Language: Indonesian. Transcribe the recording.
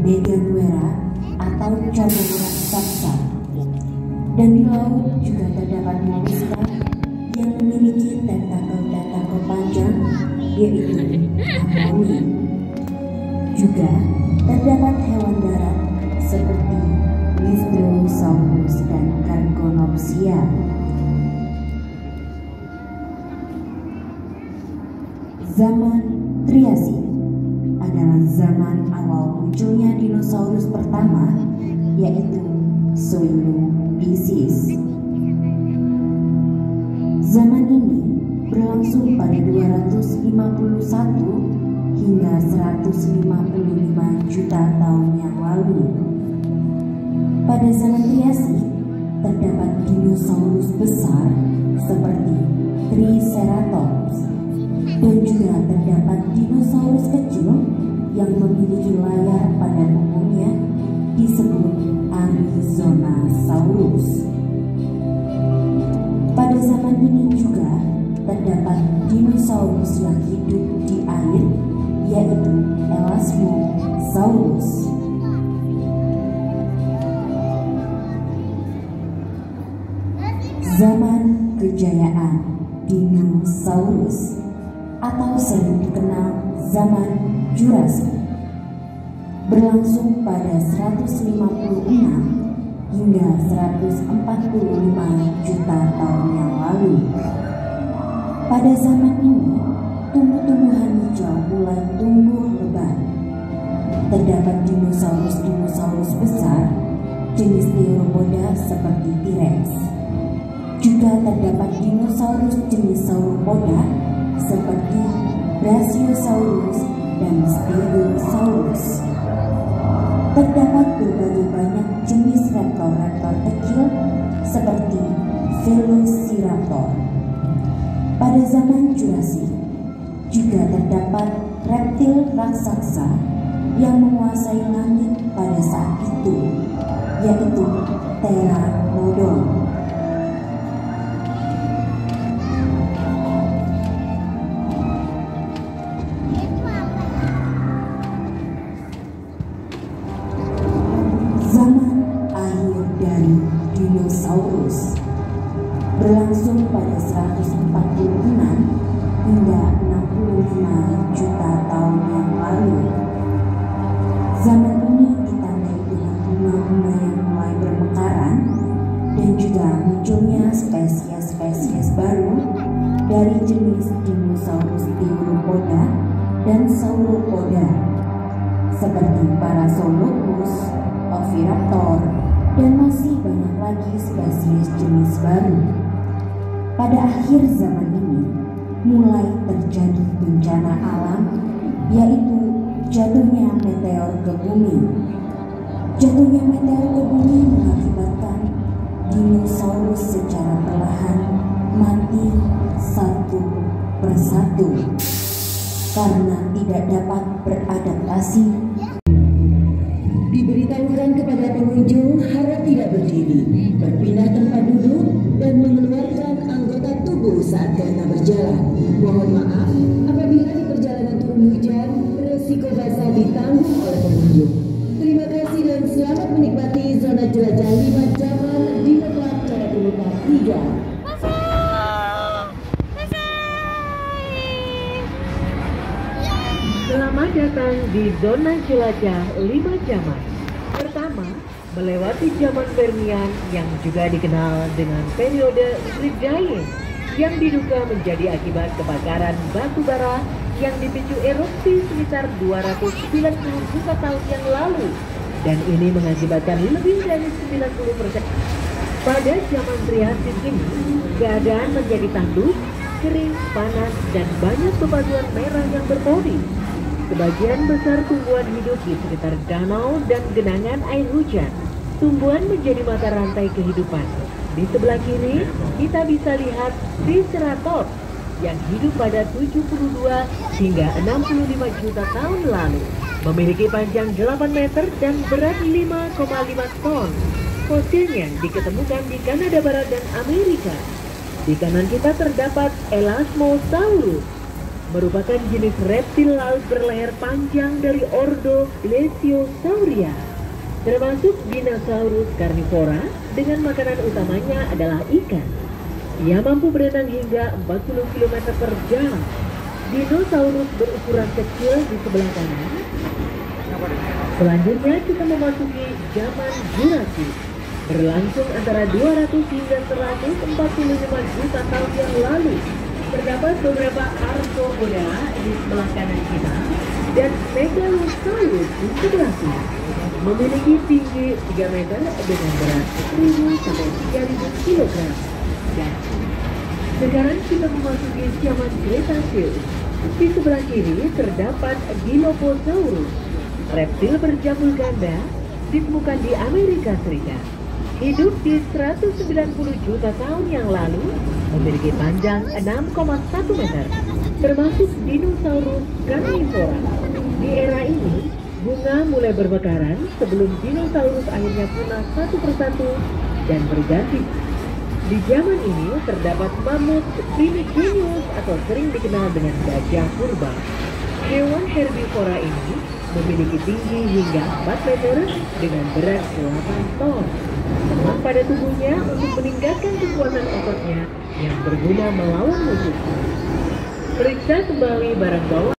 Megaguera atau cacing raksasa. Dan di laut juga terdapat moluska yang memiliki tentakel panjang, yaitu amoni. Juga terdapat hewan darat seperti Listrosaurus dan Cargonopsia. Zaman Triasik adalah zaman awal munculnya dinosaurus pertama, yaitu Coelobrysis. Zaman ini berlangsung pada 251 hingga 155 juta tahun yang lalu. Pada zaman Triasik terdapat dinosaurus besar seperti Triceratops, dan juga terdapat dinosaurus kecil yang memiliki layar pada umumnya disebut Arizonasaurus. Pada zaman ini juga terdapat dinosaurus yang hidup di air, yaitu Elasmosaurus. Zaman kejayaan dinosaurus atau sering dikenal zaman Jurassik berlangsung pada 156 hingga 145 juta tahun yang lalu. Pada zaman ini, tumbuh-tumbuhan hijau mulai tumbuh lebat. Terdapat dinosaurus besar jenis Theropoda seperti T-Rex. Juga terdapat dinosaurus jenis Sauropoda seperti Brachiosaurus dan Stegosaurus. Terdapat berbagai banyak jenis raptor kecil seperti Velociraptor. Pada zaman Jurassik juga terdapat reptil raksasa yang menguasai langit pada saat itu, yaitu Pteranodon. Dinosaurus berlangsung pada 146 hingga 65 juta tahun yang lalu. Zaman ini ditandai dengan bunga-bunga yang mulai bermekaran dan juga munculnya spesies baru dari jenis dinosaurus Theropoda dan Sauropoda seperti Parasaurolophus, Oviraptor, dan masih banyak lagi spesies jenis baru. Pada akhir zaman ini mulai terjadi bencana alam, yaitu jatuhnya meteor ke bumi. Jatuhnya meteor ke bumi mengakibatkan dinosaurus secara perlahan mati satu persatu karena tidak dapat beradaptasi. Diberitahukan kepada pengunjung harap tidak berdiri, berpindah tempat duduk, dan mengeluarkan anggota tubuh saat kereta berjalan. Mohon maaf apabila di perjalanan turun hujan, resiko basah ditanggung oleh pengunjung. Terima kasih dan selamat menikmati zona jelajah 5 zaman di Park Carabuka 3. Selamat datang di zona jelajah 5 zaman. Pertama, melewati zaman Permian yang juga dikenal dengan periode Triassic yang diduga menjadi akibat kebakaran batu bara yang dipicu erupsi sekitar 290 juta tahun yang lalu, dan ini mengakibatkan lebih dari 90%. Pada zaman Triassic ini, keadaan menjadi tandus, kering, panas, dan banyak bebatuan merah yang berpori. Sebagian besar tumbuhan hidup di sekitar danau dan genangan air hujan. Tumbuhan menjadi mata rantai kehidupan. Di sebelah kiri, kita bisa lihat Triceratops yang hidup pada 72 hingga 65 juta tahun lalu. Memiliki panjang 8 meter dan berat 5,5 ton. Fosilnya diketemukan di Kanada Barat dan Amerika. Di kanan kita terdapat Elasmosaurus. merupakan jenis reptil laut berleher panjang dari ordo Glesiosauria, termasuk dinosaurus karnivora dengan makanan utamanya adalah ikan. Ia mampu berenang hingga 40 km per jam. Dinosaurus berukuran kecil di sebelah kanan. Selanjutnya kita memasuki zaman Jurassic, berlangsung antara 200 hingga 145 juta tahun yang lalu. Terdapat beberapa arthropoda di sebelah kanan kita dan Megalosaurus di sebelah kiri. Memiliki tinggi 3 meter dengan berat 1000 sampai 3000 kg. Dan sekarang kita memasuki zaman Cretaceous. Di sebelah kiri terdapat Dilophosaurus, reptil berjambul ganda, ditemukan di Amerika Serikat. Hidup di 190 juta tahun yang lalu, memiliki panjang 6,1 meter, termasuk dinosaurus karnivora. Di era ini, bunga mulai bermekaran sebelum dinosaurus akhirnya punah satu persatu dan berganti. Di zaman ini terdapat mamut primigenius atau sering dikenal dengan gajah purba. Hewan herbivora ini memiliki tinggi hingga 4 meter dengan berat 8 ton. Lemak pada tubuhnya untuk meningkatkan kekuatan ototnya yang berguna melawan musuh. Periksa kembali barang bawaan